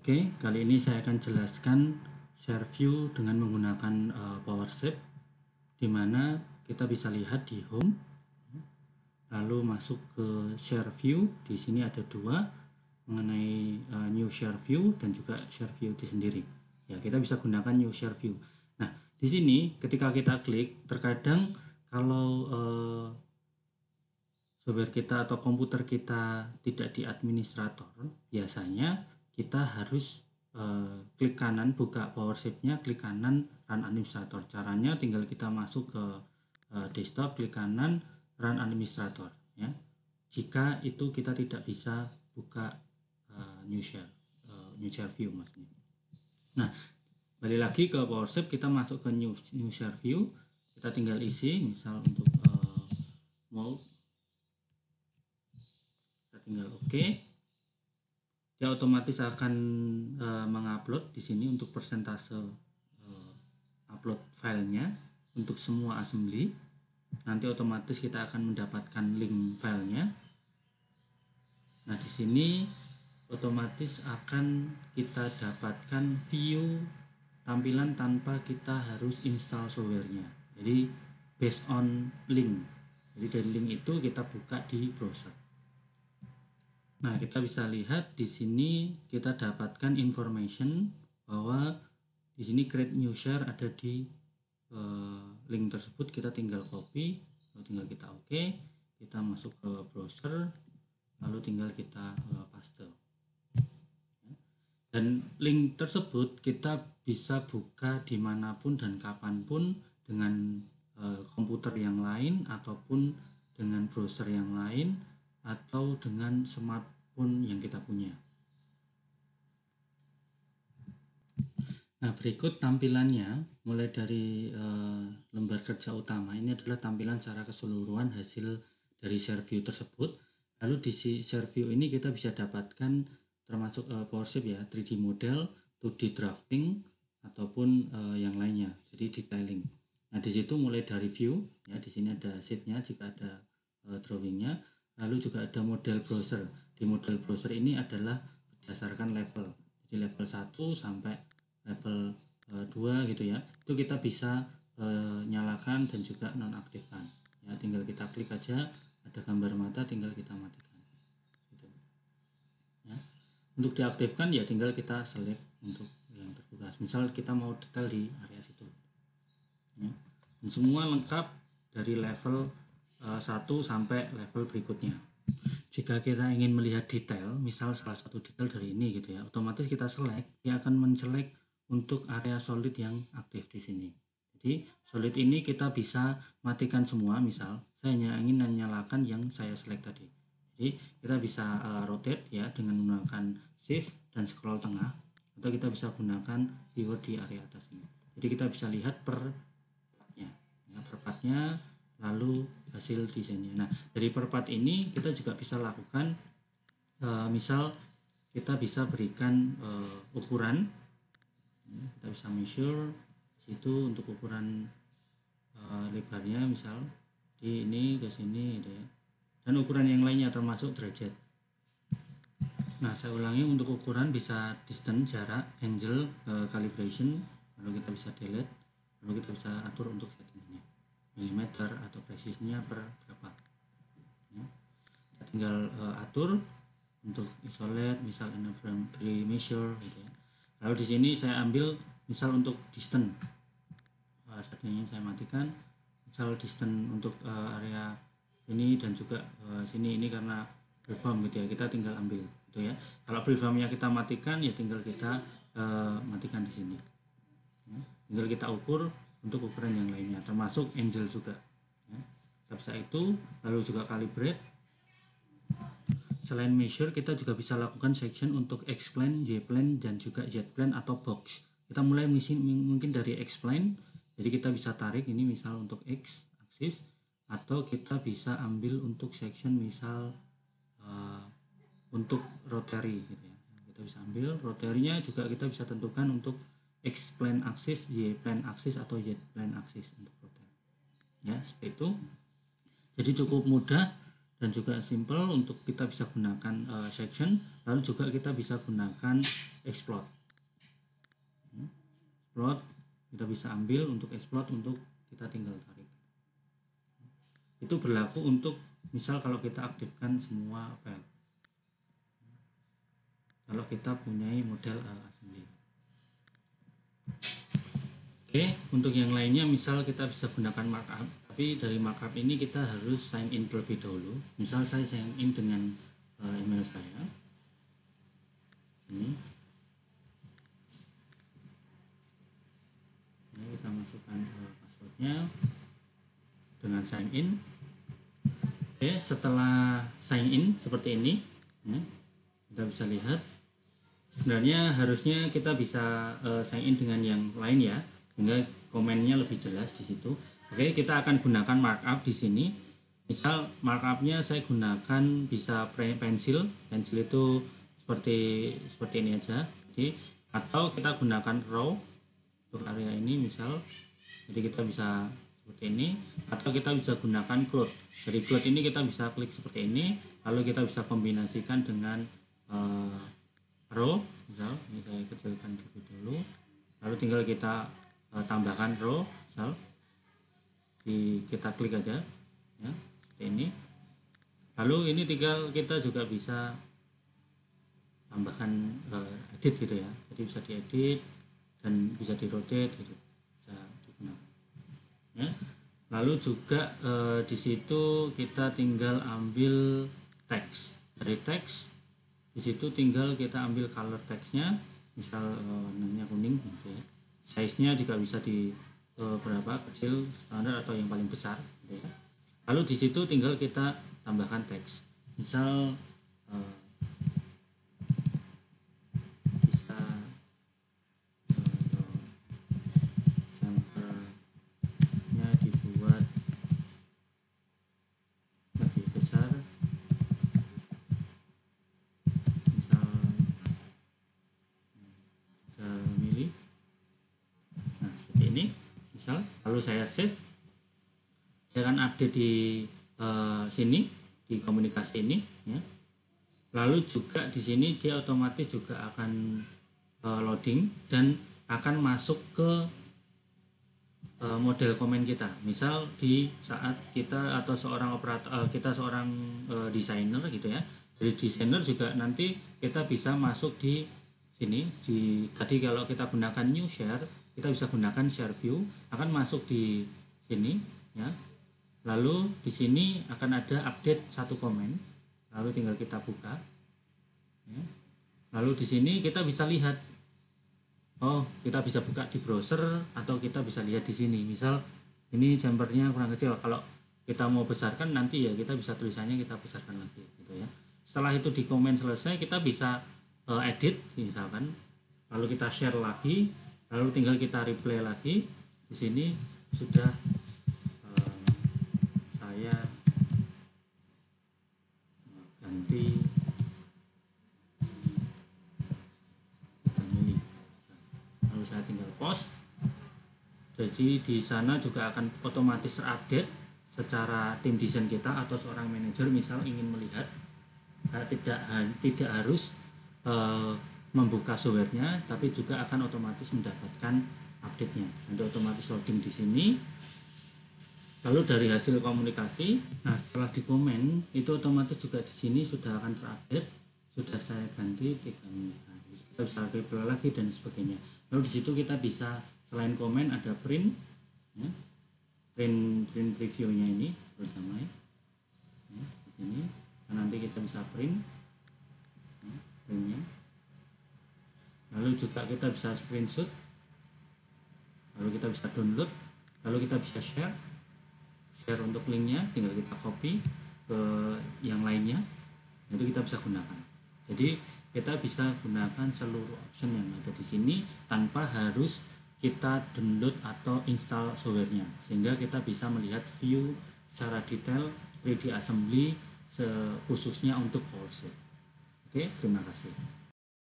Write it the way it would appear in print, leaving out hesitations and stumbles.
Oke, kali ini saya akan jelaskan share view dengan menggunakan PowerShape, di mana kita bisa lihat di home, lalu masuk ke share view. Di sini ada dua, mengenai new share view dan juga share view di sendiri. Ya, kita bisa gunakan new share view. Nah, di sini ketika kita klik, terkadang kalau software kita atau komputer kita tidak di administrator, biasanya kita harus klik kanan, buka PowerShape-nya, klik kanan run administrator. Caranya tinggal kita masuk ke desktop, klik kanan run administrator ya. Jika itu kita tidak bisa buka new share view maksudnya. Nah, balik lagi ke PowerShape, kita masuk ke new share view, kita tinggal isi misal untuk mold, kita tinggal oke. Dia otomatis akan mengupload di sini untuk persentase upload filenya untuk semua assembly. Nanti otomatis kita akan mendapatkan link filenya. Nah, di sini otomatis akan kita dapatkan view tampilan tanpa kita harus install softwarenya. Jadi based on link. Jadi dari link itu kita buka di browser. Nah, kita bisa lihat di sini kita dapatkan information bahwa di sini create new share ada di link tersebut. Kita tinggal copy, lalu tinggal kita oke, kita masuk ke browser, lalu tinggal kita paste. Dan link tersebut kita bisa buka dimanapun dan kapanpun dengan komputer yang lain ataupun dengan browser yang lain atau dengan smartphone yang kita punya. Nah, berikut tampilannya mulai dari lembar kerja utama. Ini adalah tampilan secara keseluruhan hasil dari share view tersebut. Lalu di share view ini kita bisa dapatkan termasuk PowerShape ya, 3D model, 2D drafting ataupun yang lainnya. Jadi detailing. Nah, di situ mulai dari view ya, di sini ada sheet-nya jika ada drawing-nya. Lalu juga ada model browser. Di model browser ini adalah berdasarkan level. Jadi level 1 sampai level 2 gitu ya. Itu kita bisa nyalakan dan juga nonaktifkan. Ya, tinggal kita klik aja, ada gambar mata, tinggal kita matikan. Gitu. Ya. Untuk diaktifkan ya tinggal kita select untuk yang terbuka. Misal kita mau detail di area situ. Ya. Dan semua lengkap dari level 1 sampai level berikutnya. Jika kita ingin melihat detail, misal salah satu detail dari ini gitu ya, otomatis kita select, dia akan men-select untuk area solid yang aktif di sini. Jadi solid ini kita bisa matikan semua, misal saya hanya ingin menyalakan yang saya select tadi. Jadi kita bisa rotate ya dengan menggunakan shift dan scroll tengah, atau kita bisa gunakan keyword di area atas ini. Jadi kita bisa lihat per partnya, lalu hasil desainnya. Nah, dari per part ini kita juga bisa lakukan misal kita bisa berikan ukuran. Kita bisa measure situ untuk ukuran lebarnya, misal di ini ke sini gitu ya. Dan ukuran yang lainnya termasuk derajat. Nah, saya ulangi, untuk ukuran bisa distance, jarak, angle, calibration, lalu kita bisa delete, lalu kita bisa atur untuk settingnya, milimeter atau presisinya per berapa ya. Kita tinggal atur untuk isolate, misal free measure gitu ya. Lalu di sini saya ambil misal untuk distance, settingnya saya matikan, misal distance untuk area ini dan juga sini ini karena freeform gitu ya, kita tinggal ambil gitu ya. Kalau freeformnya kita matikan ya tinggal kita matikan di sini ya. Tinggal kita ukur untuk ukuran yang lainnya termasuk angle juga ya. Kita bisa itu, lalu juga calibrate. Selain measure, kita juga bisa lakukan section untuk X-plane, Y-plane, dan juga Z-plane atau box. Kita mulai mungkin dari X-plane, jadi kita bisa tarik ini misal untuk X axis, atau kita bisa ambil untuk section misal untuk rotary gitu ya. Kita bisa ambil rotarynya juga, kita bisa tentukan untuk X-plane axis, Y-plane axis, atau Z-plane axis untuk rotary. Ya, seperti itu. Jadi cukup mudah dan juga simple untuk kita bisa gunakan section Lalu juga kita bisa gunakan explode. Explode kita bisa ambil untuk explode, untuk kita tinggal tarik. Itu berlaku untuk misal kalau kita aktifkan semua file, kalau kita punyai model assembly. Oke, untuk yang lainnya misal kita bisa gunakan markup, tapi dari markup ini kita harus sign in terlebih dahulu. Misal saya sign in dengan email saya ini kita masukkan passwordnya dengan sign in. Oke, setelah sign in seperti ini ya, kita bisa lihat sebenarnya harusnya kita bisa sign in dengan yang lain ya, sehingga komennya lebih jelas di situ. Oke, kita akan gunakan markup di sini. Misal markupnya saya gunakan bisa pensil itu seperti ini aja. Jadi, atau kita gunakan row untuk area ini misal. Jadi kita bisa seperti ini, atau kita bisa gunakan cloud. Dari cloud ini kita bisa klik seperti ini, lalu kita bisa kombinasikan dengan row. Misal ini saya kecilkan dulu, lalu tinggal kita tambahkan row, misal kita klik aja ya seperti ini. Lalu ini tinggal kita juga bisa tambahkan edit gitu ya, jadi bisa diedit dan bisa di-rotate gitu, bisa digunakan ya. Lalu juga di situ kita tinggal ambil teks. Dari teks di situ tinggal kita ambil color teksnya, misal warnanya kuning gitu ya. Size-nya juga bisa di berapa, kecil, standar, atau yang paling besar gitu ya. Lalu di situ tinggal kita tambahkan teks, misal bisa jumpernya dibuat lebih besar, misal 3 mili. Nah seperti ini misal, lalu saya save, dia akan update di sini di komunikasi ini ya. Lalu juga di sini dia otomatis juga akan loading dan akan masuk ke model komen kita. Misal di saat kita atau seorang operator, kita seorang desainer gitu ya. Dari desainer juga nanti kita bisa masuk di sini. Tadi kalau kita gunakan new share, kita bisa gunakan share view, akan masuk di sini ya. Lalu di sini akan ada update satu komen, lalu tinggal kita buka ya. Lalu di sini kita bisa lihat, oh kita bisa buka di browser atau kita bisa lihat di sini. Misal ini jumpernya kurang kecil, kalau kita mau besarkan nanti ya kita bisa tulisannya kita besarkan lagi gitu ya. Setelah itu di komen selesai, kita bisa edit misalkan, lalu kita share lagi, lalu tinggal kita replay lagi. Di sini sudah saya ganti 3 mili, lalu saya tinggal post. Jadi di sana juga akan otomatis terupdate secara tim desain kita atau seorang manajer misal ingin melihat, tidak harus membuka softwarenya, tapi juga akan otomatis mendapatkan update-nya. Nanti otomatis loading di sini. Lalu dari hasil komunikasi, nah setelah di komen itu otomatis juga di sini sudah akan terupdate, sudah saya ganti 3 menit. Nah, kita bisa replay lagi dan sebagainya. Lalu di situ kita bisa selain komen ada print ya, print previewnya ini pertama ya, di sini. Nah, nanti kita bisa printnya. Lalu juga kita bisa screenshot, lalu kita bisa download, lalu kita bisa share untuk linknya, tinggal kita copy ke yang lainnya, itu kita bisa gunakan. Jadi kita bisa gunakan seluruh option yang ada di sini tanpa harus kita download atau install softwarenya, sehingga kita bisa melihat view secara detail 3D assembly khususnya untuk PowerShell. Oke, terima kasih.